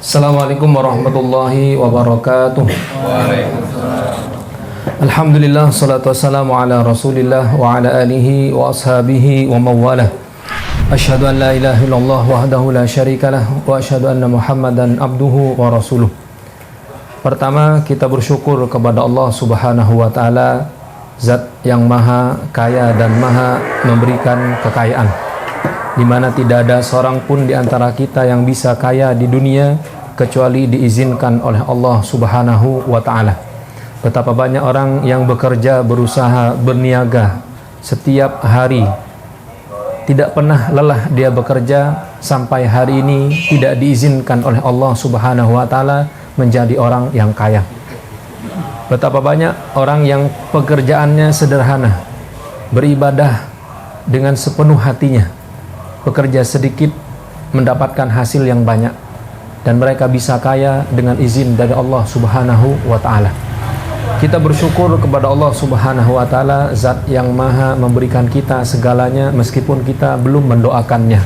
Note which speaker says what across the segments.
Speaker 1: Assalamualaikum warahmatullahi wabarakatuh. Alhamdulillah, salatu wassalamu ala rasulillah wa ala alihi wa ashabihi wa mawalah. Asyhadu an la ilaha illallah wahdahu la syarikalah wa asyhadu anna muhammadan abduhu wa rasuluh. Pertama, kita bersyukur kepada Allah subhanahu wa ta'ala, zat yang maha kaya dan maha memberikan kekayaan, di mana tidak ada seorang pun di antara kita yang bisa kaya di dunia kecuali diizinkan oleh Allah subhanahu wa ta'ala. Betapa banyak orang yang bekerja, berusaha, berniaga setiap hari, tidak pernah lelah dia bekerja, sampai hari ini tidak diizinkan oleh Allah subhanahu wa ta'ala menjadi orang yang kaya. Betapa banyak orang yang pekerjaannya sederhana, beribadah dengan sepenuh hatinya, bekerja sedikit mendapatkan hasil yang banyak, dan mereka bisa kaya dengan izin dari Allah subhanahu wa ta'ala. Kita bersyukur kepada Allah subhanahu wa ta'ala, zat yang maha memberikan kita segalanya meskipun kita belum mendoakannya.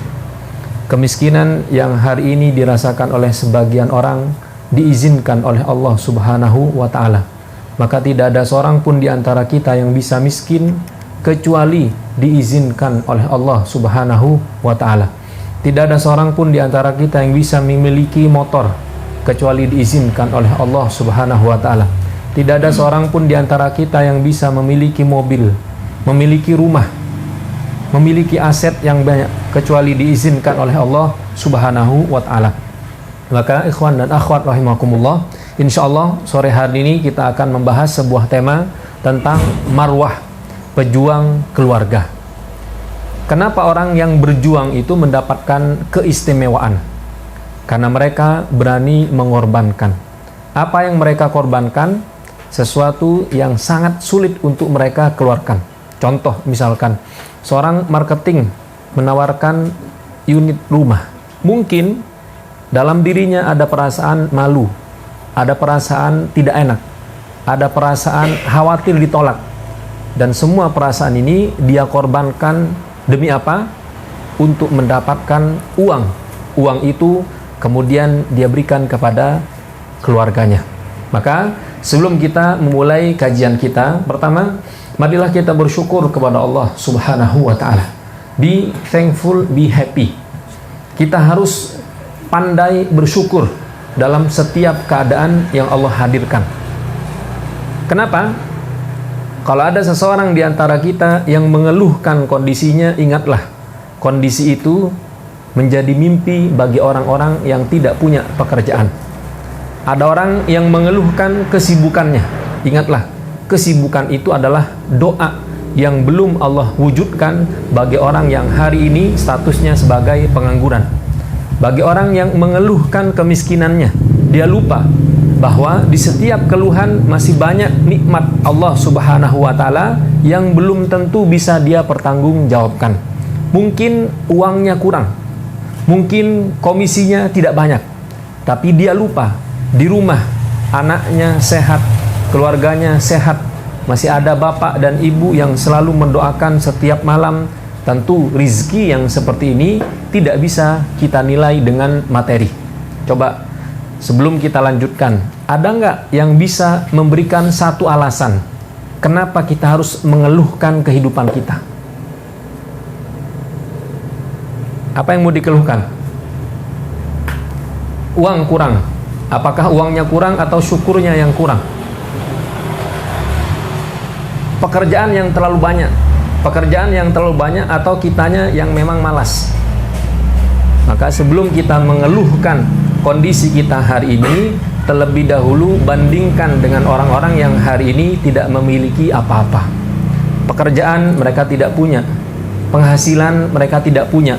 Speaker 1: Kemiskinan yang hari ini dirasakan oleh sebagian orang diizinkan oleh Allah subhanahu wa ta'ala. Maka tidak ada seorang pun di antara kita yang bisa miskin kecuali diizinkan oleh Allah subhanahu wa ta'ala. Tidak ada seorang pun di antara kita yang bisa memiliki motor kecuali diizinkan oleh Allah subhanahu wa ta'ala. Tidak ada seorang pun di antara kita yang bisa memiliki mobil, memiliki rumah, memiliki aset yang banyak kecuali diizinkan oleh Allah subhanahu wa ta'ala. Maka ikhwan dan akhwat rahimakumullah, insyaallah sore hari ini kita akan membahas sebuah tema tentang marwah, pejuang keluarga. Kenapa orang yang berjuang itu mendapatkan keistimewaan? Karena mereka berani mengorbankan. Apa yang mereka korbankan? Sesuatu yang sangat sulit untuk mereka keluarkan. Contoh misalkan, seorang marketing menawarkan unit rumah. Mungkin dalam dirinya ada perasaan malu, ada perasaan tidak enak, ada perasaan khawatir ditolak. Dan semua perasaan ini dia korbankan demi apa? Untuk mendapatkan uang. Uang itu kemudian dia berikan kepada keluarganya. Maka sebelum kita memulai kajian kita, pertama, marilah kita bersyukur kepada Allah subhanahu wa ta'ala. Be thankful, be happy. Kita harus pandai bersyukur dalam setiap keadaan yang Allah hadirkan. Kenapa? Kalau ada seseorang di antara kita yang mengeluhkan kondisinya, ingatlah, kondisi itu menjadi mimpi bagi orang-orang yang tidak punya pekerjaan. Ada orang yang mengeluhkan kesibukannya. Ingatlah, kesibukan itu adalah doa yang belum Allah wujudkan bagi orang yang hari ini statusnya sebagai pengangguran. Bagi orang yang mengeluhkan kemiskinannya, dia lupa bahwa di setiap keluhan masih banyak nikmat Allah subhanahu wa ta'ala yang belum tentu bisa dia pertanggungjawabkan. Mungkin uangnya kurang, mungkin komisinya tidak banyak, tapi dia lupa di rumah anaknya sehat, keluarganya sehat, masih ada bapak dan ibu yang selalu mendoakan setiap malam. Tentu rizki yang seperti ini tidak bisa kita nilai dengan materi. Coba sebelum kita lanjutkan, ada nggak yang bisa memberikan satu alasan kenapa kita harus mengeluhkan kehidupan kita? Apa yang mau dikeluhkan? Uang kurang. Apakah uangnya kurang atau syukurnya yang kurang? Pekerjaan yang terlalu banyak. Pekerjaan yang terlalu banyak atau kitanya yang memang malas. Maka sebelum kita mengeluhkan kondisi kita hari ini, terlebih dahulu bandingkan dengan orang-orang yang hari ini tidak memiliki apa-apa. Pekerjaan mereka tidak punya, penghasilan mereka tidak punya,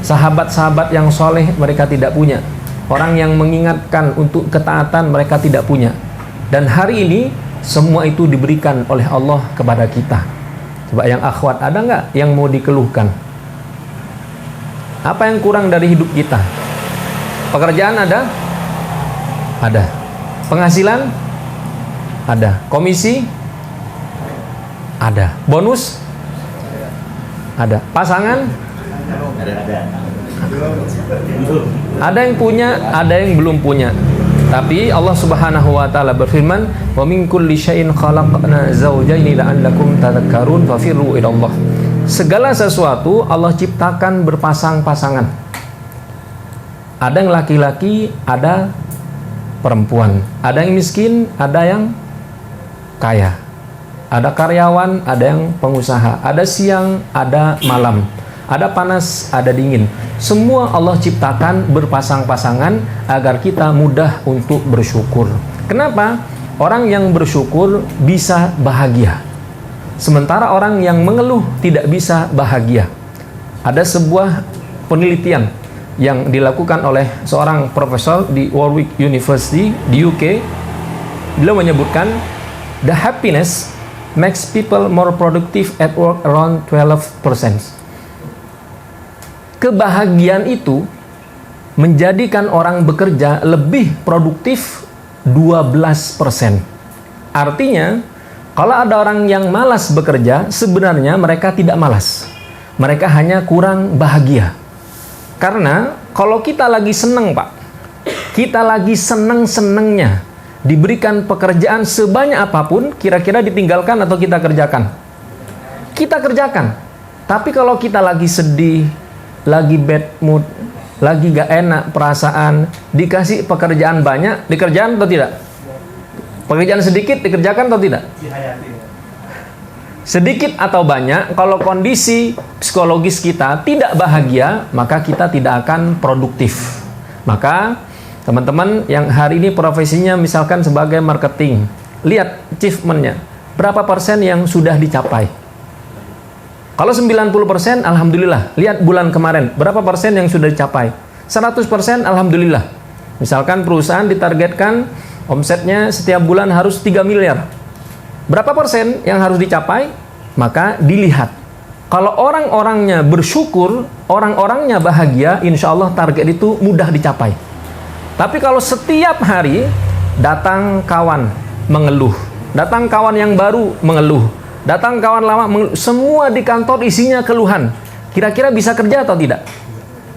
Speaker 1: sahabat-sahabat yang soleh mereka tidak punya, orang yang mengingatkan untuk ketaatan mereka tidak punya. Dan hari ini semua itu diberikan oleh Allah kepada kita. Coba yang akhwat, ada nggak yang mau dikeluhkan? Apa yang kurang dari hidup kita? Pekerjaan ada? Ada. Penghasilan? Ada. Komisi? Ada. Bonus? Ada. Pasangan?
Speaker 2: Ada.
Speaker 1: Ada yang punya, ada yang belum punya. Tapi Allah Subhanahu wa taala berfirman, "Wa min kulli syai'in khalaqna zawjaini la'allakum tadhakkarun fafirru ila Allah." Segala sesuatu Allah ciptakan berpasang-pasangan. Ada yang laki-laki, ada perempuan. Ada yang miskin, ada yang kaya. Ada karyawan, ada yang pengusaha. Ada siang, ada malam. Ada panas, ada dingin. Semua Allah ciptakan berpasang-pasangan agar kita mudah untuk bersyukur. Kenapa? Orang yang bersyukur bisa bahagia, sementara orang yang mengeluh tidak bisa bahagia. Ada sebuah penelitian yang dilakukan oleh seorang profesor di Warwick University di UK. Beliau menyebutkan, the happiness makes people more productive at work around 12%. Kebahagiaan itu menjadikan orang bekerja lebih produktif 12%. Artinya, kalau ada orang yang malas bekerja, sebenarnya mereka tidak malas. Mereka hanya kurang bahagia. Karena kalau kita lagi seneng, Pak, kita lagi seneng-senengnya, diberikan pekerjaan sebanyak apapun, kira-kira ditinggalkan atau kita kerjakan? Kita kerjakan. Tapi kalau kita lagi sedih, lagi bad mood, lagi gak enak perasaan, dikasih pekerjaan banyak, dikerjakan atau tidak? Pekerjaan sedikit, dikerjakan atau tidak? Sedikit atau banyak, kalau kondisi psikologis kita tidak bahagia, maka kita tidak akan produktif. Maka teman-teman yang hari ini profesinya misalkan sebagai marketing, lihat achievement-nya, berapa persen yang sudah dicapai? Kalau 90%, alhamdulillah. Lihat bulan kemarin, berapa persen yang sudah dicapai? 100%, alhamdulillah. Misalkan perusahaan ditargetkan omsetnya setiap bulan harus 3 miliar. Berapa persen yang harus dicapai? Maka dilihat. Kalau orang-orangnya bersyukur, orang-orangnya bahagia, insya Allah target itu mudah dicapai. Tapi kalau setiap hari datang kawan mengeluh, datang kawan yang baru mengeluh, datang kawan lama mengeluh, semua di kantor isinya keluhan, kira-kira bisa kerja atau tidak?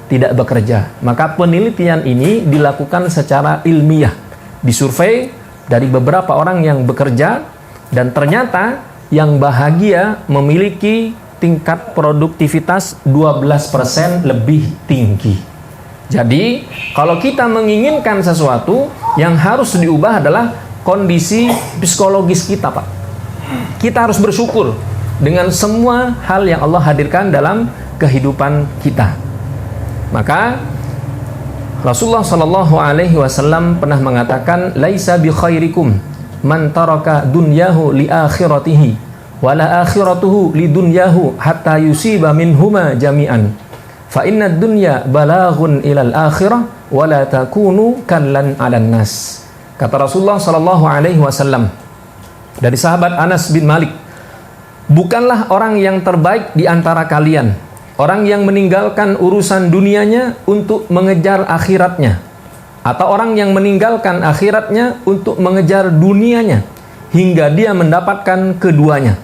Speaker 1: Tidak bekerja. Maka penelitian ini dilakukan secara ilmiah, disurvei dari beberapa orang yang bekerja, dan ternyata yang bahagia memiliki tingkat produktivitas 12% lebih tinggi. Jadi, kalau kita menginginkan sesuatu, yang harus diubah adalah kondisi psikologis kita, Pak. Kita harus bersyukur dengan semua hal yang Allah hadirkan dalam kehidupan kita. Maka Rasulullah Shallallahu Alaihi Wasallam pernah mengatakan, laisa bi khairikum man taraka dunyahu li akhiratihi wala akhiratuhu li dunyahu hatta yusiba minhuma jami'an. Fa inna dunya balaghun ilal akhirah wala takunu kallan 'alan nas. Kata Rasulullah Shallallahu Alaihi Wasallam dari sahabat Anas bin Malik, bukanlah orang yang terbaik di antara kalian orang yang meninggalkan urusan dunianya untuk mengejar akhiratnya, atau orang yang meninggalkan akhiratnya untuk mengejar dunianya hingga dia mendapatkan keduanya.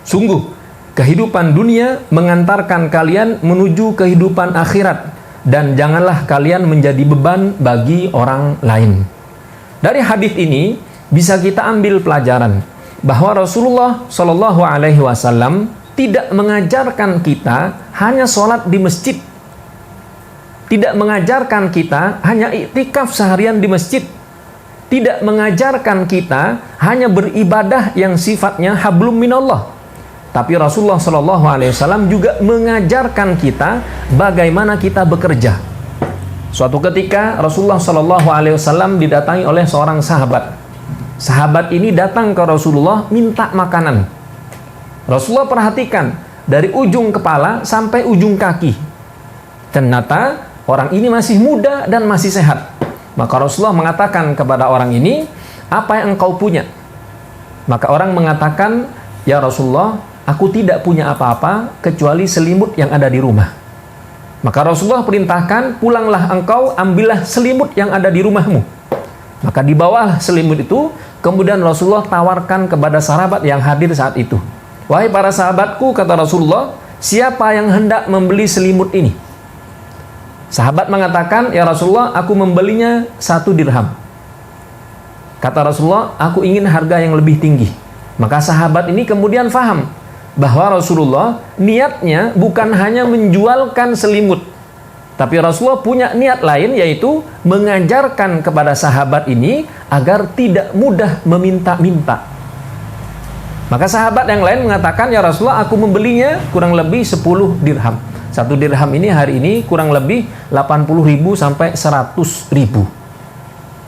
Speaker 1: Sungguh, kehidupan dunia mengantarkan kalian menuju kehidupan akhirat, dan janganlah kalian menjadi beban bagi orang lain. Dari hadis ini bisa kita ambil pelajaran bahwa Rasulullah Shallallahu Alaihi Wasallam tidak mengajarkan kita hanya sholat di masjid, tidak mengajarkan kita hanya iktikaf seharian di masjid, tidak mengajarkan kita hanya beribadah yang sifatnya hablum minallah. Tapi Rasulullah Shallallahu Alaihi Wasallam juga mengajarkan kita bagaimana kita bekerja. Suatu ketika Rasulullah Shallallahu Alaihi Wasallam didatangi oleh seorang sahabat. Sahabat ini datang ke Rasulullah minta makanan. Rasulullah perhatikan dari ujung kepala sampai ujung kaki. Ternyata orang ini masih muda dan masih sehat. Maka Rasulullah mengatakan kepada orang ini, apa yang engkau punya? Maka orang mengatakan, ya Rasulullah, aku tidak punya apa-apa kecuali selimut yang ada di rumah. Maka Rasulullah perintahkan, pulanglah engkau, ambillah selimut yang ada di rumahmu. Maka dibawa selimut itu, kemudian Rasulullah tawarkan kepada sahabat yang hadir saat itu. Wahai para sahabatku, kata Rasulullah, siapa yang hendak membeli selimut ini? Sahabat mengatakan, ya Rasulullah, aku membelinya 1 dirham. Kata Rasulullah, aku ingin harga yang lebih tinggi. Maka sahabat ini kemudian faham bahwa Rasulullah niatnya bukan hanya menjualkan selimut, tapi Rasulullah punya niat lain, yaitu mengajarkan kepada sahabat ini agar tidak mudah meminta-minta. Maka sahabat yang lain mengatakan, ya Rasulullah, aku membelinya kurang lebih 10 dirham. 1 dirham ini hari ini kurang lebih 80.000 sampai 100.000.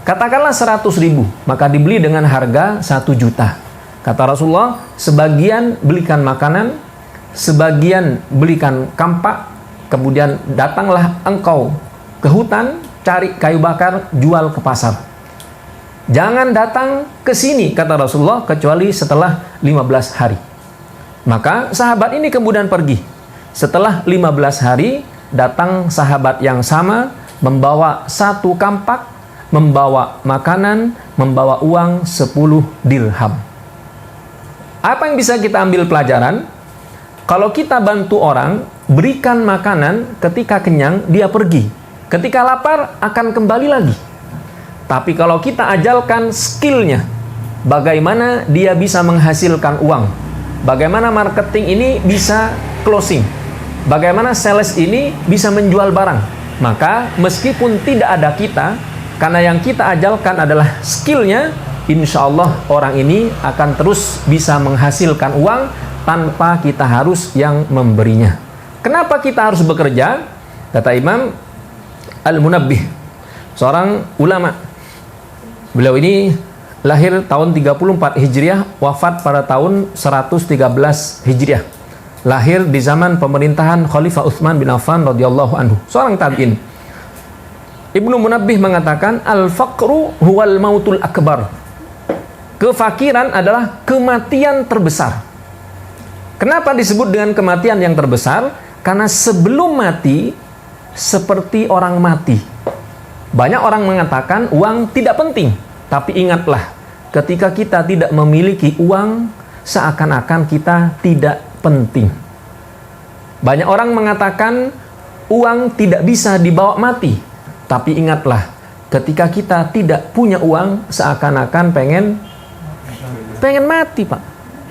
Speaker 1: Katakanlah 100.000, maka dibeli dengan harga 1 juta. Kata Rasulullah, sebagian belikan makanan, sebagian belikan kampak, kemudian datanglah engkau ke hutan, cari kayu bakar, jual ke pasar. Jangan datang ke sini, kata Rasulullah, kecuali setelah 15 hari. Maka sahabat ini kemudian pergi. Setelah 15 hari, datang sahabat yang sama, membawa 1 kampak, membawa makanan, membawa uang 10 dirham. Apa yang bisa kita ambil pelajaran? Kalau kita bantu orang, berikan makanan, ketika kenyang, dia pergi. Ketika lapar, akan kembali lagi. Tapi kalau kita ajalkan skillnya, bagaimana dia bisa menghasilkan uang, bagaimana marketing ini bisa closing, bagaimana sales ini bisa menjual barang, maka meskipun tidak ada kita, karena yang kita ajalkan adalah skillnya, insya Allah orang ini akan terus bisa menghasilkan uang tanpa kita harus yang memberinya. Kenapa kita harus bekerja? Kata Imam Al-Munabbih, seorang ulama. Beliau ini lahir tahun 34 Hijriah, wafat pada tahun 113 Hijriah. Lahir di zaman pemerintahan Khalifah Utsman bin Affan radhiyallahu anhu, seorang tabi'in. Ibnu Munabbih mengatakan, al-faqru huwal mautul akbar. Kefakiran adalah kematian terbesar. Kenapa disebut dengan kematian yang terbesar? Karena sebelum mati seperti orang mati. Banyak orang mengatakan uang tidak penting, tapi ingatlah, ketika kita tidak memiliki uang, seakan-akan kita tidak penting. Banyak orang mengatakan uang tidak bisa dibawa mati, tapi ingatlah, ketika kita tidak punya uang, seakan-akan pengen mati, Pak.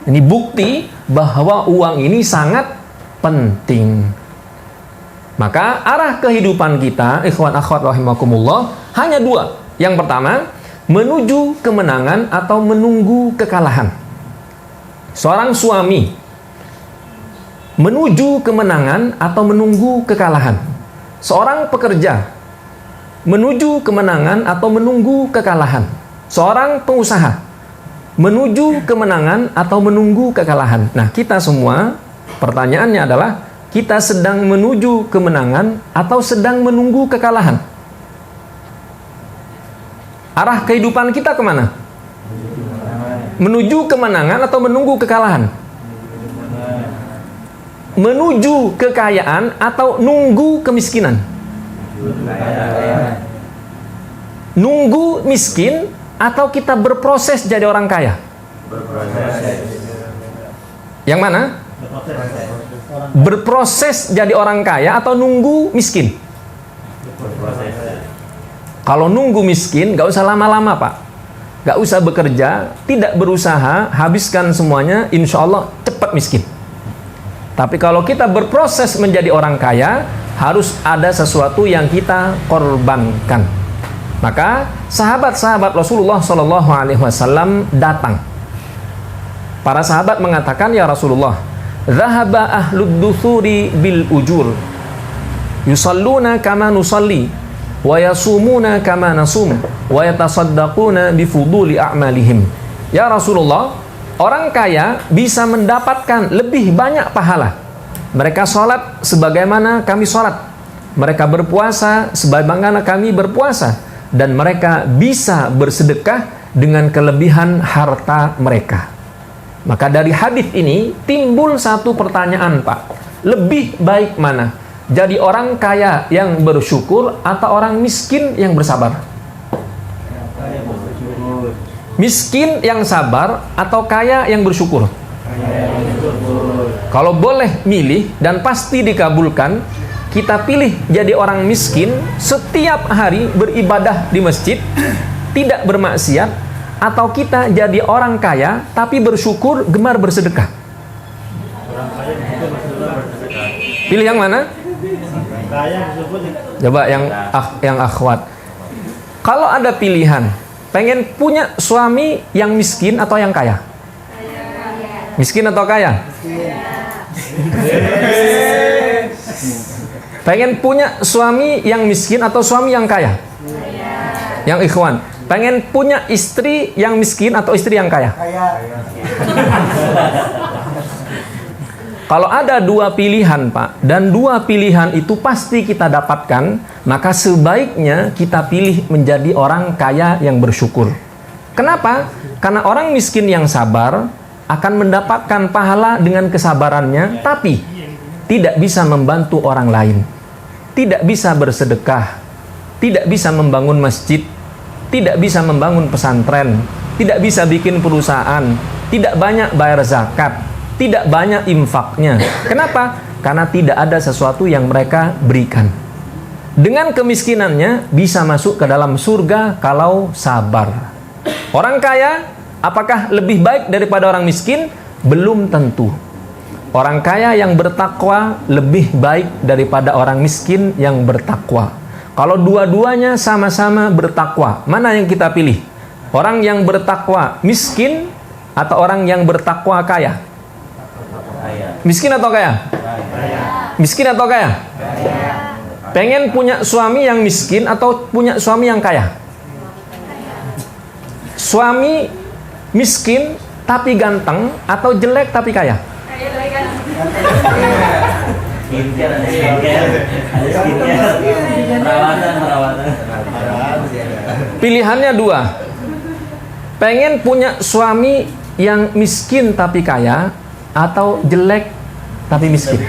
Speaker 1: Ini bukti bahwa uang ini sangat penting. Maka arah kehidupan kita, ikhwan akhwat rahimakumullah, hanya 2. Yang pertama, menuju kemenangan atau menunggu kekalahan. Seorang suami menuju kemenangan atau menunggu kekalahan. Seorang pekerja menuju kemenangan atau menunggu kekalahan. Seorang pengusaha menuju kemenangan atau menunggu kekalahan. Nah, kita semua, pertanyaannya adalah, kita sedang menuju kemenangan atau sedang menunggu kekalahan? Arah kehidupan kita kemana? Menuju kemenangan atau menunggu kekalahan? Menuju kekayaan atau nunggu kemiskinan? Nunggu miskin atau kita berproses jadi orang kaya? Yang mana? Berproses jadi orang kaya atau nunggu miskin? Kalau nunggu miskin, gak usah lama-lama, Pak. Gak usah bekerja, tidak berusaha, habiskan semuanya, insya Allah cepat miskin. Tapi kalau kita berproses menjadi orang kaya, harus ada sesuatu yang kita korbankan. Maka sahabat-sahabat Rasulullah SAW datang. Para sahabat mengatakan, ya Rasulullah, dhahaba ahlud duthuri bil ujur, yusalluna kama nusalli, wa yasumuna kama nasum, wa yatasaddaquna bifuduli a'malihim. Ya Rasulullah, orang kaya bisa mendapatkan lebih banyak pahala. Mereka sholat sebagaimana kami sholat, mereka berpuasa sebagaimana kami berpuasa, dan mereka bisa bersedekah dengan kelebihan harta mereka. Maka dari hadis ini timbul satu pertanyaan, Pak. Lebih baik mana? Jadi orang kaya yang bersyukur atau orang miskin yang bersabar? Miskin yang sabar atau kaya yang bersyukur? Kalau boleh milih dan pasti dikabulkan, kita pilih jadi orang miskin, setiap hari beribadah di masjid, tidak bermaksiat, atau kita jadi orang kaya tapi bersyukur, gemar bersedekah? Pilih yang mana? Coba yang akhwat. Kalau ada pilihan, pengen punya suami yang miskin atau yang kaya? Miskin atau kaya? Pengen punya suami yang miskin atau suami yang kaya? Yang ikhwan. Pengen punya istri yang miskin atau istri yang kaya? Kalau ada dua pilihan, Pak, dan dua pilihan itu pasti kita dapatkan, maka sebaiknya kita pilih menjadi orang kaya yang bersyukur. Kenapa? Karena orang miskin yang sabar akan mendapatkan pahala dengan kesabarannya, tapi tidak bisa membantu orang lain, tidak bisa bersedekah, tidak bisa membangun masjid, tidak bisa membangun pesantren, tidak bisa bikin perusahaan, tidak banyak bayar zakat, tidak banyak infaknya. Kenapa? Karena tidak ada sesuatu yang mereka berikan. Dengan kemiskinannya bisa masuk ke dalam surga kalau sabar. Orang kaya, apakah lebih baik daripada orang miskin? Belum tentu. Orang kaya yang bertakwa lebih baik daripada orang miskin yang bertakwa. Kalau dua-duanya sama-sama bertakwa, mana yang kita pilih? Orang yang bertakwa miskin atau orang yang bertakwa kaya? Miskin atau kaya? Miskin atau kaya? Pengen punya suami yang miskin atau punya suami yang kaya? Suami miskin tapi ganteng atau jelek tapi kaya? Pilihannya dua. Pengen punya suami yang miskin tapi kaya atau jelek tapi miskin?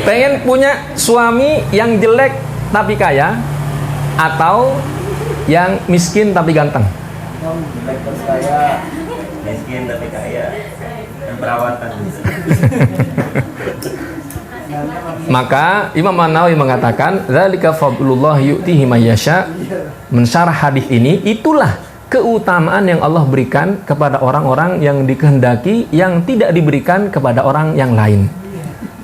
Speaker 1: Pengen punya suami yang jelek tapi kaya atau yang miskin tapi ganteng?
Speaker 2: Jelek terus kaya, miskin tapi kaya, dan perawatan.
Speaker 1: Maka Imam An-Nawawi mengatakan, "Dzalika fadlullah yu'tihi may yasha." Mensyarah hadis ini, itulah keutamaan yang Allah berikan kepada orang-orang yang dikehendaki, yang tidak diberikan kepada orang yang lain.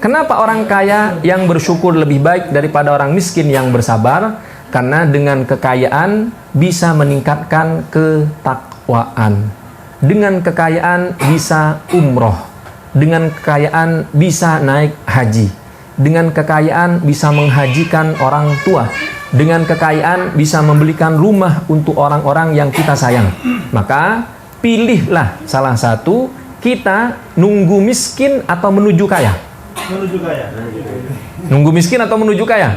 Speaker 1: Kenapa orang kaya yang bersyukur lebih baik daripada orang miskin yang bersabar? Karena dengan kekayaan bisa meningkatkan ketakwaan. Dengan kekayaan bisa umroh. Dengan kekayaan bisa naik haji. Dengan kekayaan bisa menghajikan orang tua. Dengan kekayaan bisa membelikan rumah untuk orang-orang yang kita sayang. Maka pilihlah salah satu, kita nunggu miskin atau menuju kaya?
Speaker 2: Menuju kaya.
Speaker 1: Nunggu miskin atau menuju kaya?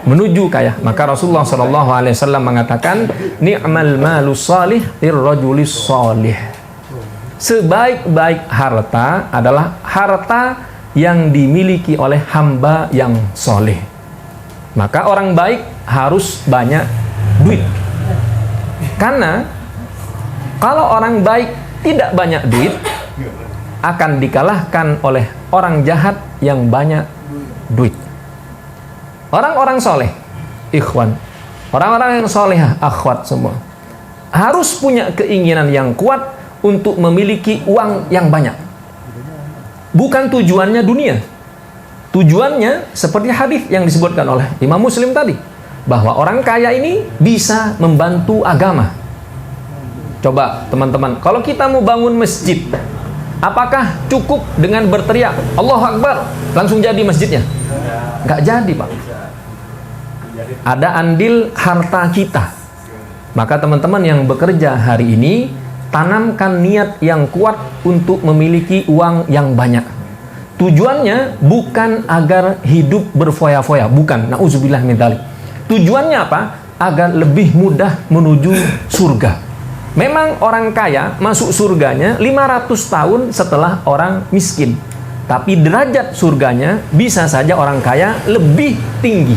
Speaker 1: Menuju kaya. Maka Rasulullah SAW mengatakan, ni'mal malu salih lirrajulis salih. Sebaik-baik harta adalah harta yang dimiliki oleh hamba yang soleh. Maka orang baik harus banyak duit. Karena kalau orang baik tidak banyak duit, akan dikalahkan oleh orang jahat yang banyak duit. Orang-orang soleh, ikhwan, orang-orang yang solehah, akhwat semua, harus punya keinginan yang kuat untuk memiliki uang yang banyak. Bukan tujuannya dunia. Tujuannya seperti hadis yang disebutkan oleh Imam Muslim tadi, bahwa orang kaya ini bisa membantu agama. Coba teman-teman, kalau kita mau bangun masjid, apakah cukup dengan berteriak Allahu Akbar langsung jadi masjidnya? Nggak jadi, Pak. Ada andil harta kita. Maka teman-teman yang bekerja hari ini, tanamkan niat yang kuat untuk memiliki uang yang banyak. Tujuannya bukan agar hidup berfoya-foya, bukan, na'udzubillah min dzalik. Tujuannya apa? Agar lebih mudah menuju surga. Memang orang kaya masuk surganya 500 tahun setelah orang miskin. Tapi derajat surganya bisa saja orang kaya lebih tinggi.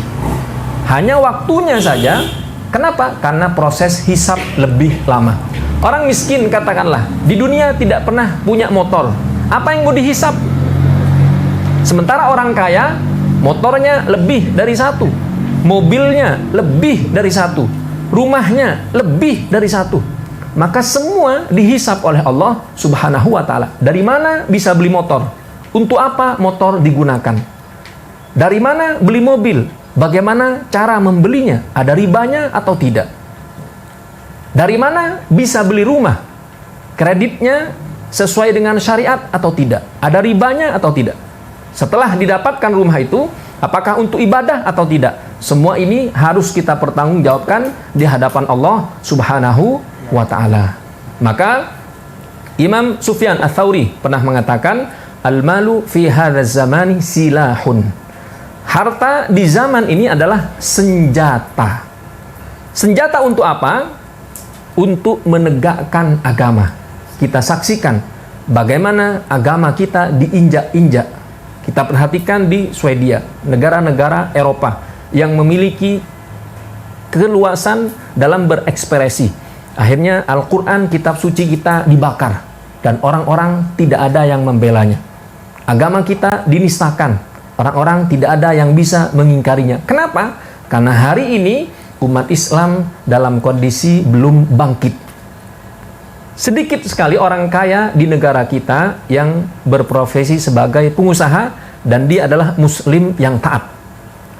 Speaker 1: Hanya waktunya saja. Kenapa? Karena proses hisab lebih lama. Orang miskin katakanlah, di dunia tidak pernah punya motor. Apa yang mau dihisab? Sementara orang kaya, motornya lebih dari satu, mobilnya lebih dari satu, rumahnya lebih dari satu. Maka semua dihisap oleh Allah Subhanahu wa ta'ala. Dari mana bisa beli motor? Untuk apa motor digunakan? Dari mana beli mobil? Bagaimana cara membelinya? Ada ribanya atau tidak? Dari mana bisa beli rumah? Kreditnya sesuai dengan syariat atau tidak? Ada ribanya atau tidak? Setelah didapatkan rumah itu, apakah untuk ibadah atau tidak? Semua ini harus kita pertanggungjawabkan di hadapan Allah Subhanahu wa ta'ala. Maka Imam Sufyan Ats-Tsauri pernah mengatakan, al-malu fi hadzal zamani silahun. Harta di zaman ini adalah senjata. Senjata untuk apa? Untuk menegakkan agama. Kita saksikan bagaimana agama kita diinjak-injak. Kita perhatikan di Swedia, negara-negara Eropa yang memiliki keluasan dalam berekspresi. Akhirnya Al-Quran, kitab suci kita dibakar dan orang-orang tidak ada yang membelanya. Agama kita dinistakan, orang-orang tidak ada yang bisa mengingkarinya. Kenapa? Karena hari ini umat Islam dalam kondisi belum bangkit. Sedikit sekali orang kaya di negara kita yang berprofesi sebagai pengusaha dan dia adalah muslim yang taat.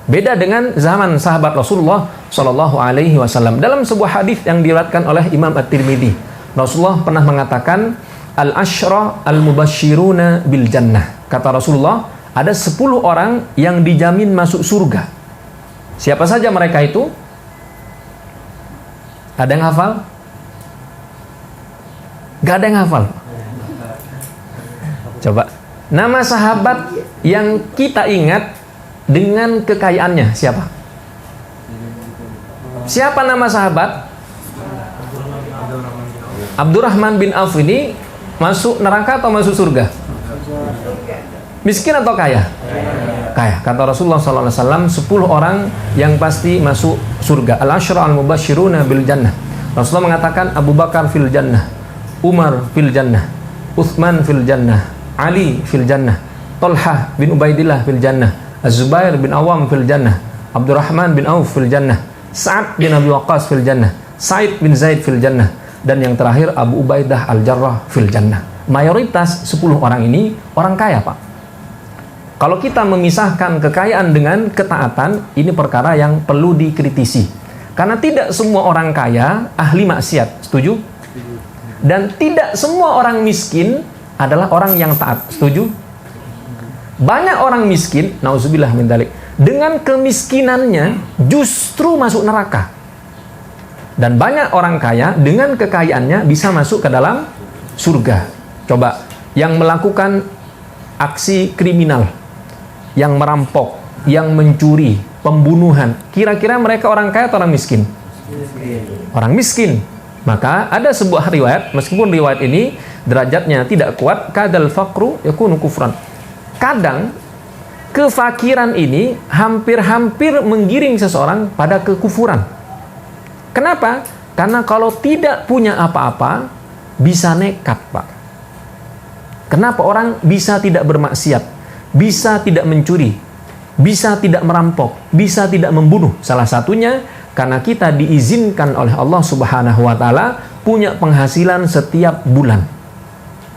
Speaker 1: Beda dengan zaman sahabat Rasulullah Shallallahu Alaihi Wasallam. Dalam sebuah hadis yang diriwayatkan oleh Imam At-Tirmidzi, Rasulullah pernah mengatakan, al-ashra al-mubashshiruna bil jannah. Kata Rasulullah, ada 10 orang yang dijamin masuk surga. Siapa saja mereka itu? Ada yang hafal? Gak ada yang hafal. Coba. Nama sahabat yang kita ingat dengan kekayaannya siapa? Siapa nama sahabat? Abdurrahman bin Auf ini masuk neraka atau masuk surga? Miskin atau kaya? Kaya. Kata Rasulullah SAW, 10 orang yang pasti masuk surga. Al-ashra al-mubashshiruna bil jannah. Rasulullah mengatakan Abu Bakar fil jannah, Umar fil jannah, Utsman fil jannah, Ali fil jannah, Talha bin Ubaidillah fil jannah, Az-Zubair bin Awam fil jannah, Abdurrahman bin Auf fil jannah, Sa'ad bin Abi Waqqas fil jannah, Sa'id bin Zaid fil jannah, dan yang terakhir Abu Ubaidah al-Jarrah fil jannah. Mayoritas 10 orang ini orang kaya, Pak. Kalau kita memisahkan kekayaan dengan ketaatan, ini perkara yang perlu dikritisi. Karena tidak semua orang kaya ahli maksiat, setuju? Dan tidak semua orang miskin adalah orang yang taat, setuju? Banyak orang miskin, nauzubillah min dzalik, dengan kemiskinannya justru masuk neraka. Dan banyak orang kaya dengan kekayaannya bisa masuk ke dalam surga. Coba, yang melakukan aksi kriminal, yang merampok, yang mencuri, pembunuhan, kira-kira mereka orang kaya atau orang miskin? Orang miskin. Maka ada sebuah riwayat, meskipun riwayat ini derajatnya tidak kuat, kadal faqru yakunu kufran. Kadang kefakiran ini hampir-hampir menggiring seseorang pada kekufuran. Kenapa? Karena kalau tidak punya apa-apa bisa nekat, Pak. Kenapa orang bisa tidak bermaksiat, bisa tidak mencuri, bisa tidak merampok, bisa tidak membunuh? Salah satunya karena kita diizinkan oleh Allah Subhanahu wa ta'ala punya penghasilan setiap bulan.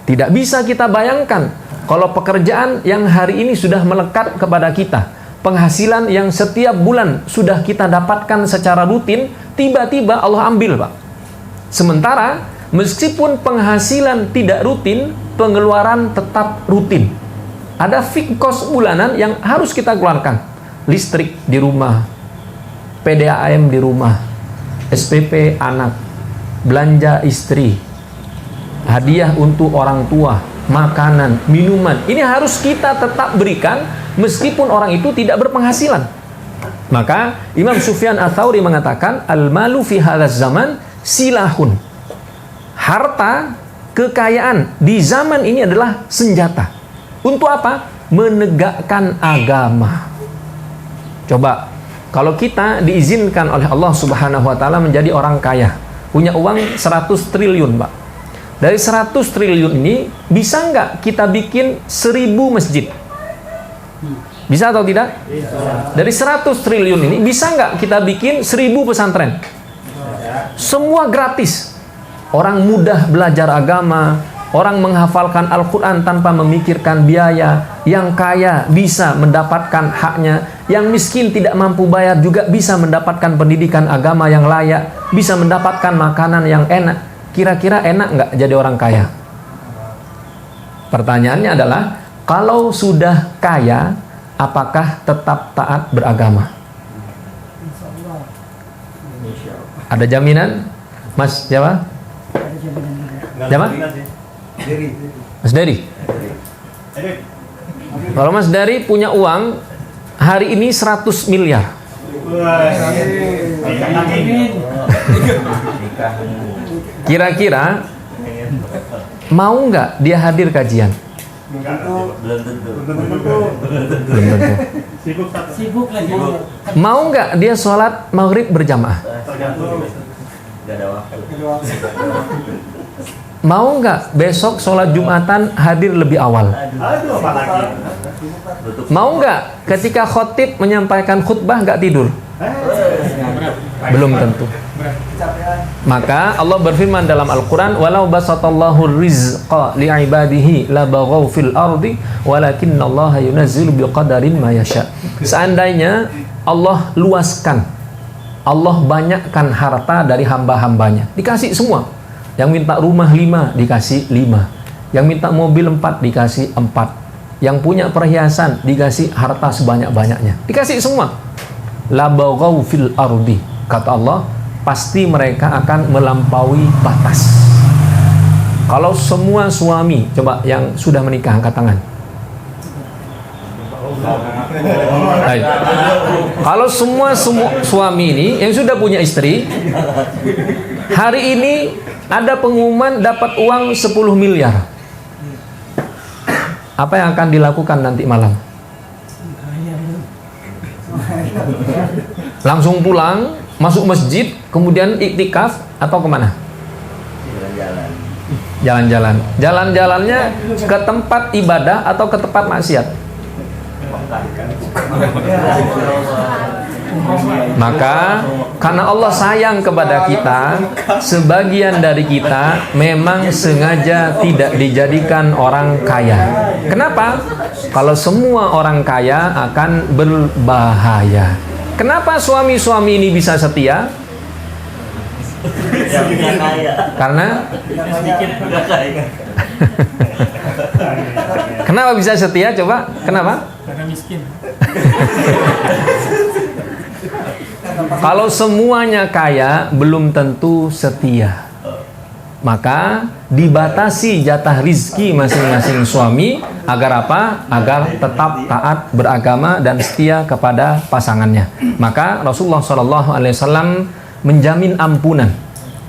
Speaker 1: Tidak bisa kita bayangkan kalau pekerjaan yang hari ini sudah melekat kepada kita, penghasilan yang setiap bulan sudah kita dapatkan secara rutin, tiba-tiba Allah ambil, Pak. Sementara meskipun penghasilan tidak rutin, pengeluaran tetap rutin. Ada fixed cost bulanan yang harus kita keluarkan. Listrik di rumah, PDAM di rumah, SPP anak, belanja istri, hadiah untuk orang tua, makanan, minuman. Ini harus kita tetap berikan meskipun orang itu tidak berpenghasilan. Maka Imam Sufyan Ats-Tsauri mengatakan, al-malu fi hadzal zaman silahun. Harta, kekayaan di zaman ini adalah senjata. Untuk apa? Menegakkan agama. Coba, kalau kita diizinkan oleh Allah Subhanahu wa ta'ala menjadi orang kaya, punya uang 100 triliun, Pak. Dari 100 triliun ini, bisa nggak kita bikin 1000 masjid? Bisa atau tidak? Dari 100 triliun ini bisa nggak kita bikin 1000 pesantren? Semua gratis. Orang mudah belajar agama, orang menghafalkan Al-Quran tanpa memikirkan biaya. Yang kaya bisa mendapatkan haknya, yang miskin tidak mampu bayar juga bisa mendapatkan pendidikan agama yang layak, bisa mendapatkan makanan yang enak. Kira-kira enak nggak jadi orang kaya? Pertanyaannya adalah, kalau sudah kaya, apakah tetap taat beragama? Ada jaminan? Mas siapa? Siapa? Mas Dari. Kalau Mas Dari punya uang hari ini 100 miliar. Kira-kira mau nggak dia hadir kajian?
Speaker 2: Belum tentu.
Speaker 1: Belum tentu.
Speaker 3: Sibuk lagi.
Speaker 1: Mau nggak dia sholat maghrib berjamaah?
Speaker 2: Gak ada waktu.
Speaker 1: Mau nggak besok sholat Jumatan hadir lebih awal? Mau nggak ketika khotib menyampaikan khutbah nggak tidur? Belum tentu. Maka Allah berfirman dalam Al-Quran, walau basatallahu rizqa li'ibadihi la baghaw fil ardi walakinnallaha yunazzilu biqadarin ma yasha. Seandainya Allah luaskan, Allah banyakkan harta dari hamba-hambanya, dikasih semua. Yang minta rumah 5 dikasih 5, yang minta mobil 4 dikasih 4, yang punya perhiasan dikasih harta sebanyak-banyaknya, dikasih semua. La baghaw fil ardi, kata Allah, pasti mereka akan melampaui batas. Kalau semua suami, coba yang sudah menikah angkat tangan. Hai. Kalau semua suami ini yang sudah punya istri, hari ini ada pengumuman dapat uang 10 miliar. Apa yang akan dilakukan nanti malam? Langsung pulang, masuk masjid, kemudian iktikaf atau kemana? Jalan-jalan. Jalan-jalannya ke tempat ibadah atau ke tempat maksiat? Maka karena Allah sayang kepada kita, sebagian dari kita memang sengaja tidak dijadikan orang kaya. Kenapa? Kalau semua orang kaya akan berbahaya. Kenapa suami-suami ini bisa setia? Karena kenapa bisa setia? Coba, kenapa?
Speaker 3: Karena miskin.
Speaker 1: Kalau semuanya kaya, belum tentu setia. Maka dibatasi jatah rizki masing-masing suami. Agar apa? Agar tetap taat beragama dan setia kepada pasangannya. Maka Rasulullah SAW menjamin ampunan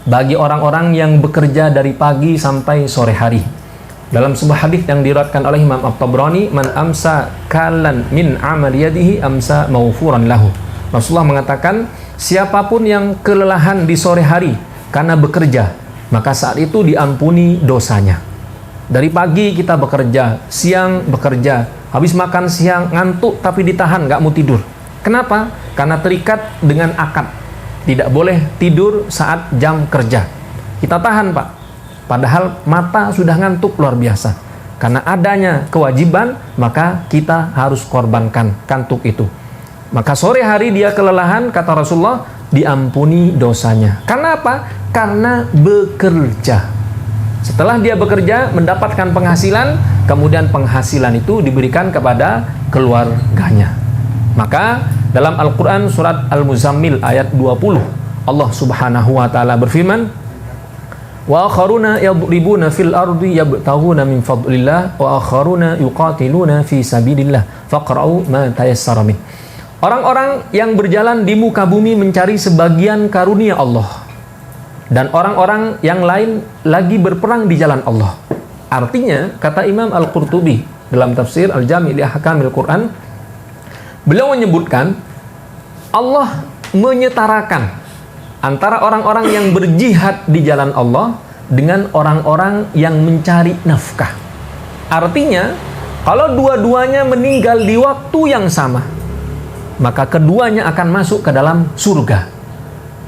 Speaker 1: bagi orang-orang yang bekerja dari pagi sampai sore hari. Dalam sebuah hadis yang diriwayatkan oleh Imam At-Tabrani, man amsa kalan min amal yadihi amsa maufuran lahu. Rasulullah mengatakan, siapapun yang kelelahan di sore hari karena bekerja, maka saat itu diampuni dosanya. Dari pagi kita bekerja, siang bekerja, habis makan siang ngantuk tapi ditahan, nggak mau tidur. Kenapa? Karena terikat dengan akad. Tidak boleh tidur saat jam kerja. Kita tahan, Pak. Padahal mata sudah ngantuk luar biasa. Karena adanya kewajiban, maka kita harus korbankan kantuk itu. Maka sore hari dia kelelahan, kata Rasulullah, diampuni dosanya. Karena apa? Karena bekerja. Setelah dia bekerja, mendapatkan penghasilan, kemudian penghasilan itu diberikan kepada keluarganya. Maka dalam Al-Quran surat Al-Muzammil ayat 20, Allah Subhanahu wa ta'ala berfirman, wa akharuna yadribuna fil ardi yabtaghuna min fadlillah wa akharuna yuqatiluna fi sabilillah faqra'u ma tayassara min. Orang-orang yang berjalan di muka bumi mencari sebagian karunia Allah, dan orang-orang yang lain lagi berperang di jalan Allah. Artinya, kata Imam Al-Qurtubi dalam tafsir Al-Jami' li Ahkamil Quran, beliau menyebutkan Allah menyetarakan antara orang-orang yang berjihad di jalan Allah dengan orang-orang yang mencari nafkah. Artinya, Kalau dua-duanya meninggal di waktu yang sama, maka keduanya akan masuk ke dalam surga.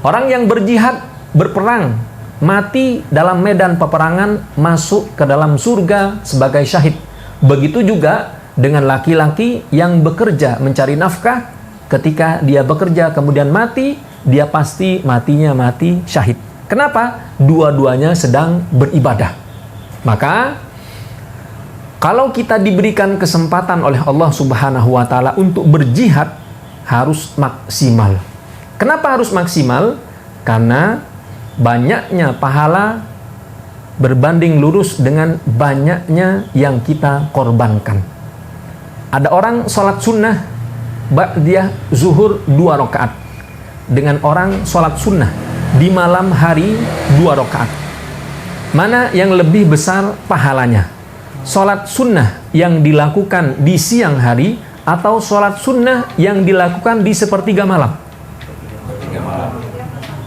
Speaker 1: Orang yang berjihad, berperang, mati dalam medan peperangan, masuk ke dalam surga sebagai syahid. Begitu juga dengan laki-laki yang bekerja mencari nafkah. Ketika dia bekerja kemudian mati, dia pasti matinya mati syahid. Kenapa? Dua-duanya sedang beribadah. Maka kalau kita diberikan kesempatan oleh Allah Subhanahu wa taala untuk berjihad, harus maksimal. Kenapa harus maksimal? Karena banyaknya pahala berbanding lurus dengan banyaknya yang kita korbankan. Ada orang sholat sunnah ba'diyah zuhur 2 rakaat dengan orang sholat sunnah di malam hari 2 rakaat. Mana yang lebih besar pahalanya? Sholat sunnah yang dilakukan di siang hari atau sholat sunnah yang dilakukan di sepertiga malam?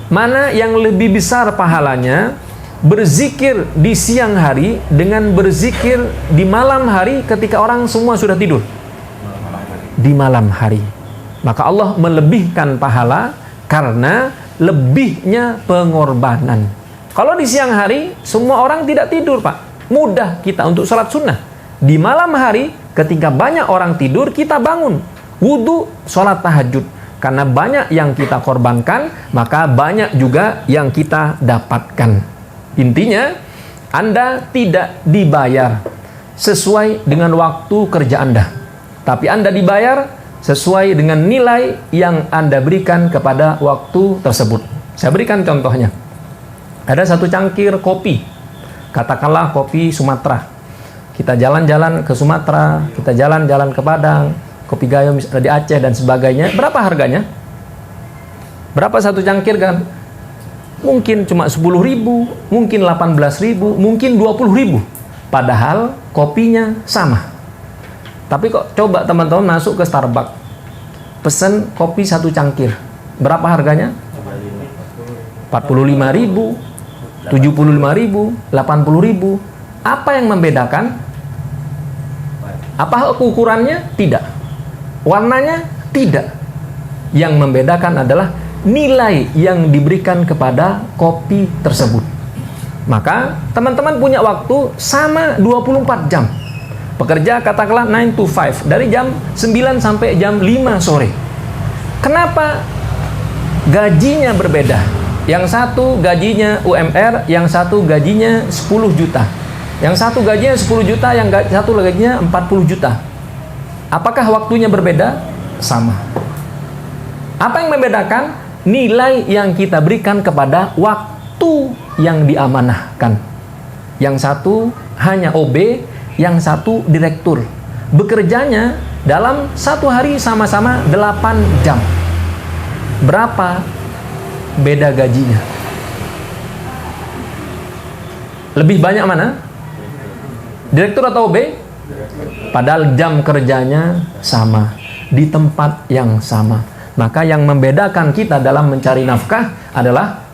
Speaker 1: Mana yang lebih besar pahalanya? Berzikir di siang hari dengan berzikir di malam hari ketika orang semua sudah tidur. Di malam hari. Maka Allah melebihkan pahala karena lebihnya pengorbanan. Kalau di siang hari semua orang tidak tidur, Pak. Mudah kita untuk sholat sunnah. Di malam hari ketika banyak orang tidur, kita bangun wudu, sholat tahajud. Karena banyak yang kita korbankan, maka banyak juga yang kita dapatkan. Intinya, Anda tidak dibayar sesuai dengan waktu kerja Anda, tapi Anda dibayar sesuai dengan nilai yang Anda berikan kepada waktu tersebut. Saya berikan contohnya. Ada satu cangkir kopi, katakanlah kopi Sumatera. Kita jalan-jalan ke Sumatera, kita jalan-jalan ke Padang, kopi gayo misalnya di Aceh dan sebagainya. Berapa harganya? Berapa satu cangkir kan? Mungkin cuma 10.000, mungkin 18.000, mungkin 20.000. Padahal kopinya sama. Tapi kok coba teman-teman masuk ke Starbucks, pesen kopi satu cangkir. Berapa harganya? 45.000, 75.000, 80.000. Apa yang membedakan? Apa ukurannya? Tidak. Warnanya? Tidak. Yang membedakan adalah nilai yang diberikan kepada kopi tersebut. Maka teman-teman punya waktu sama 24 jam. Pekerja katakanlah 9 to 5, dari jam 9 sampai jam 5 sore. Kenapa gajinya berbeda? Yang satu gajinya UMR, yang satu gajinya 10 juta. Yang satu gajinya 10 juta, yang satu gajinya 40 juta. Apakah waktunya berbeda? Sama. Apa yang membedakan? Nilai yang kita berikan kepada waktu yang diamanahkan. Yang satu hanya OB, yang satu direktur. Bekerjanya dalam satu hari sama-sama 8 jam. Berapa beda gajinya? Lebih banyak mana? Direktur atau OB? Padahal jam kerjanya sama, di tempat yang sama. Maka yang membedakan kita dalam mencari nafkah adalah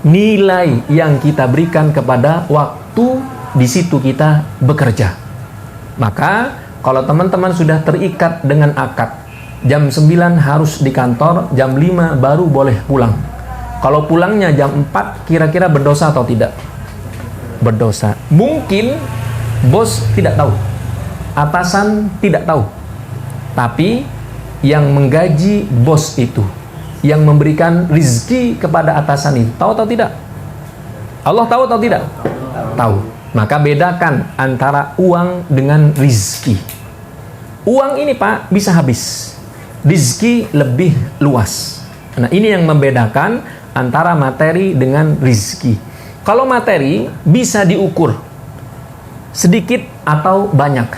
Speaker 1: nilai yang kita berikan kepada waktu di situ kita bekerja. Maka kalau teman-teman sudah terikat dengan akad, jam 9 harus di kantor, jam 5 baru boleh pulang. Kalau pulangnya jam 4, kira-kira berdosa atau tidak? Berdosa. Mungkin bos tidak tahu, atasan tidak tahu, tapi yang menggaji bos itu, yang memberikan rizki kepada atasan itu, tahu atau tidak? Allah tahu atau tidak? Tahu. Maka bedakan antara uang dengan rizki. Uang ini Pak bisa habis, rizki lebih luas. Nah ini yang membedakan antara materi dengan rizki. Kalau materi bisa diukur sedikit atau banyak,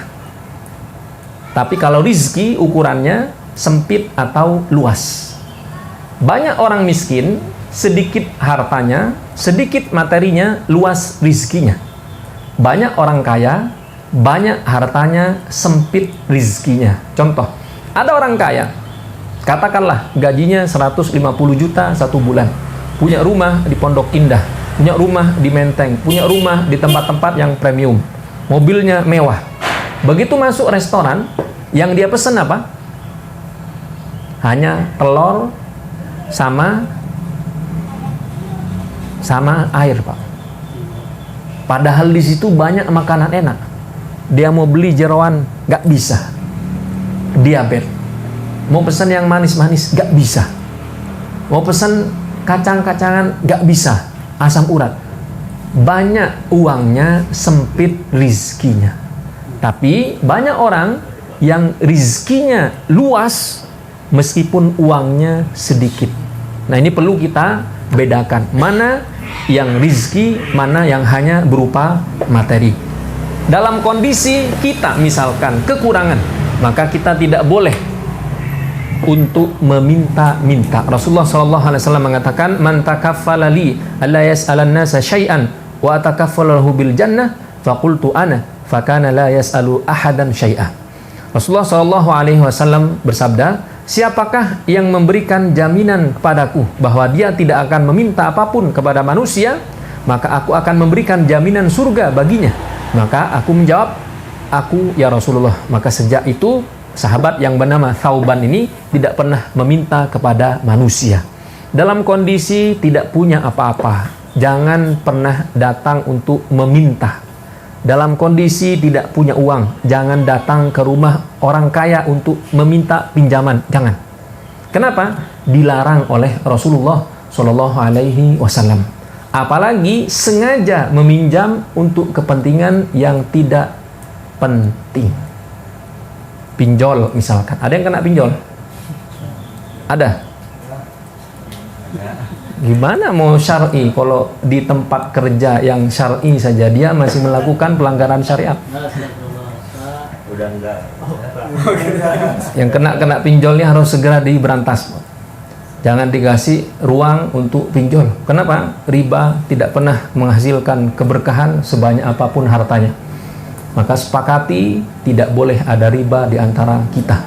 Speaker 1: tapi kalau rizki ukurannya sempit atau luas. Banyak orang miskin, sedikit hartanya, sedikit materinya, luas rizkinya. Banyak orang kaya, banyak hartanya, sempit rizkinya. Contoh, ada orang kaya, katakanlah gajinya 150 juta satu bulan, punya rumah di Pondok Indah, punya rumah di Menteng, punya rumah di tempat-tempat yang premium. mobilnya mewah. Begitu masuk restoran, yang dia pesan apa? Hanya telur sama air, Pak. Padahal di situ banyak makanan enak. Dia mau beli jeroan, nggak bisa. Diabetes. Mau pesan yang manis-manis, nggak bisa. Mau pesan kacang-kacangan, nggak bisa. Asam urat. Banyak uangnya, sempit rizkinya. Tapi banyak orang yang rizkinya luas meskipun uangnya sedikit. Nah, ini perlu kita bedakan. Mana yang rizki, mana yang hanya berupa materi. Dalam kondisi kita misalkan kekurangan, maka kita tidak boleh untuk meminta-minta. Rasulullah SAW mengatakan, "Man takaffala li alla yas'alan nasa syai'an wa atakaffalahu bil jannah faqultu ana fakana la yas'alu ahadan syai'a." Rasulullah SAW bersabda, siapakah yang memberikan jaminan kepadaku bahwa dia tidak akan meminta apapun kepada manusia, maka aku akan memberikan jaminan surga baginya. Maka aku menjawab, aku ya Rasulullah. Maka sejak itu sahabat yang bernama Thauban ini tidak pernah meminta kepada manusia. Dalam kondisi tidak punya apa-apa, jangan pernah datang untuk meminta. Dalam kondisi tidak punya uang, jangan datang ke rumah orang kaya untuk meminta pinjaman, jangan. Kenapa? Dilarang oleh Rasulullah SAW. Apalagi sengaja meminjam untuk kepentingan yang tidak penting. Pinjol misalkan, ada yang kena pinjol? Ada? Gimana mau syar'i kalau di tempat kerja yang syar'i saja dia masih melakukan pelanggaran syariat?
Speaker 2: Udah enggak.
Speaker 1: Yang kena pinjolnya harus segera diberantas. Jangan dikasih ruang untuk pinjol. Kenapa? Riba tidak pernah menghasilkan keberkahan sebanyak apapun hartanya. Maka sepakati tidak boleh ada riba di antara kita.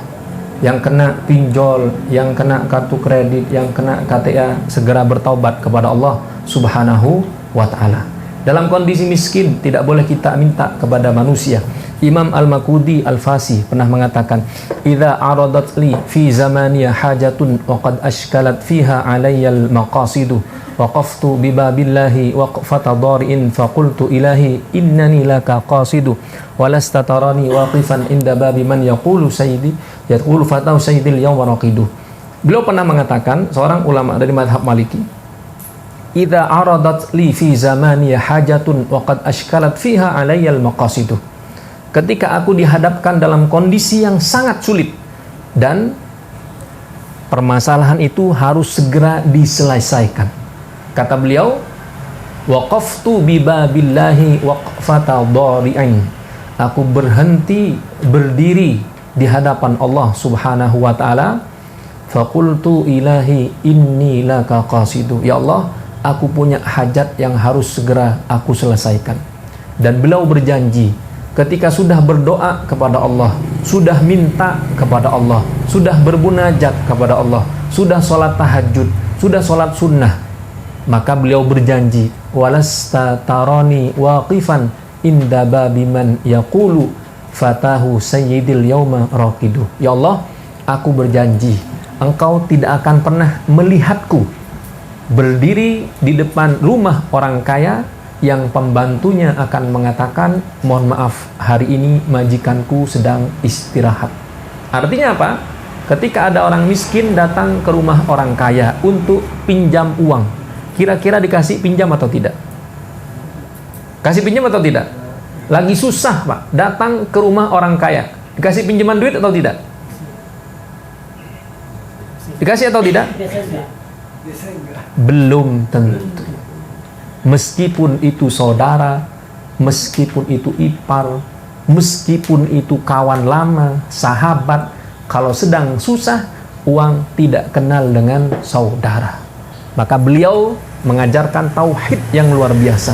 Speaker 1: Yang kena pinjol, yang kena kartu kredit, yang kena KTA, segera bertaubat kepada Allah Subhanahu wa ta'ala. Dalam kondisi miskin, tidak boleh kita minta kepada manusia. Imam Al-Makudi Al-Fasi pernah mengatakan, "Idza aradat li fi zamaniya hajatun wa qad ashkalat fiha alayya al-maqasidu waqaftu bi babillahi waqfata dari'in faqultu ilahi innani laka qasidu wa lasta tarani waqifan inda babi man yaqulu sayyidi yaqulu fatahu sayyidil yawma raqidu." Beliau pernah mengatakan, seorang ulama dari mazhab Maliki, "Idza aradat li fi zamaniya hajatun wa qad ashkalat fiha alayya al-maqasidu." Ketika aku dihadapkan dalam kondisi yang sangat sulit dan permasalahan itu harus segera diselesaikan. Kata beliau, waqaftu bi babillahi waqfata dhari'ain. Aku berdiri di hadapan Allah Subhanahu wa taala. Faqultu ilahi inni laka qasidu. Ya Allah, aku punya hajat yang harus segera aku selesaikan. Dan beliau berjanji, ketika sudah berdoa kepada Allah, sudah minta kepada Allah, sudah bermunajat kepada Allah, sudah sholat tahajud, sudah sholat sunnah, maka beliau berjanji, walasta tarani waqifan inda babi man yaqulu fatahu sayyidil yawma raqidu. Ya Allah, aku berjanji, engkau tidak akan pernah melihatku berdiri di depan rumah orang kaya yang pembantunya akan mengatakan, mohon maaf, hari ini majikanku sedang istirahat. Artinya apa? Ketika ada orang miskin datang ke rumah orang kaya untuk pinjam uang, kira-kira dikasih pinjam atau tidak? Kasih pinjam atau tidak? Lagi susah, Pak, datang ke rumah orang kaya, dikasih pinjaman duit atau tidak? Dikasih atau tidak? Belum tentu. Meskipun itu saudara, meskipun itu ipar, meskipun itu kawan lama, sahabat, kalau sedang susah, uang tidak kenal dengan saudara. Maka beliau mengajarkan tauhid yang luar biasa.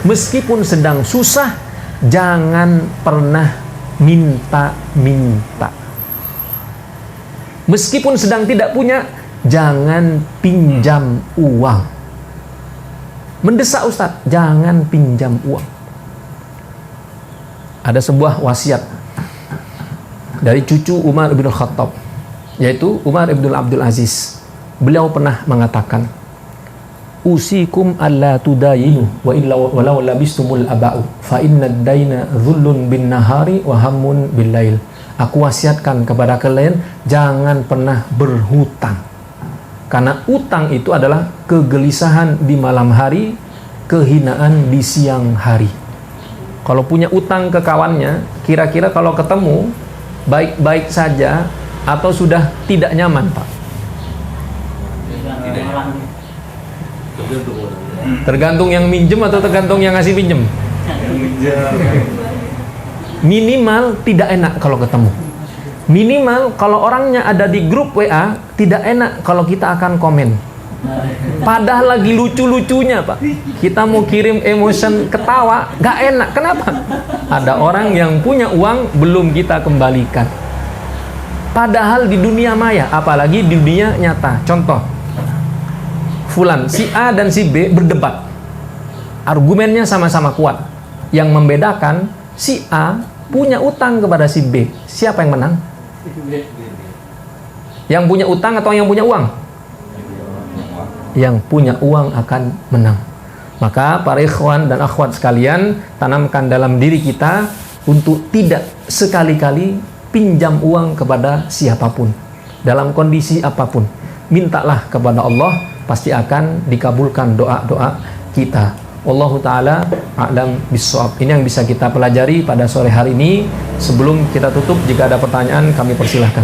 Speaker 1: Meskipun sedang susah, jangan pernah minta-minta. Meskipun sedang tidak punya, jangan pinjam uang. Mendesak Ustadz, jangan pinjam uang. ada sebuah wasiat dari cucu Umar bin Khattab, yaitu Umar bin Abdul Aziz. Beliau pernah mengatakan, usikum alla tudayinu wa illa walau labistumul aba'u fa inna ad-daina dhullun bin nahari wa hammun bil lail. Aku wasiatkan kepada kalian, jangan pernah berhutang, karena utang itu adalah kegelisahan di malam hari, kehinaan di siang hari. Kalau punya utang ke kawannya, kira-kira kalau ketemu baik-baik saja atau sudah tidak nyaman, Pak? Tergantung yang minjem atau tergantung yang ngasih pinjem? Minimal tidak enak kalau ketemu. Minimal kalau orangnya ada di grup WA, tidak enak kalau kita akan komen. Padahal lagi lucu-lucunya, Pak. Kita mau kirim emotion ketawa, gak enak. Kenapa? Ada orang yang punya uang belum kita kembalikan. Padahal di dunia maya, apalagi di dunia nyata. Contoh, Fulan, si A dan si B berdebat. Argumennya sama-sama kuat. Yang membedakan, si A punya utang kepada si B. Siapa yang menang? Yang punya utang atau yang punya uang? Yang punya uang akan menang. Maka para ikhwan dan akhwat sekalian, tanamkan dalam diri kita untuk tidak sekali-kali pinjam uang kepada siapapun, dalam kondisi apapun. Mintalah kepada Allah, pasti akan dikabulkan doa-doa kita. Wallahu ta'ala a'lam bissawab. Ini yang bisa kita pelajari pada sore hari ini. Sebelum kita tutup, jika ada pertanyaan kami persilahkan.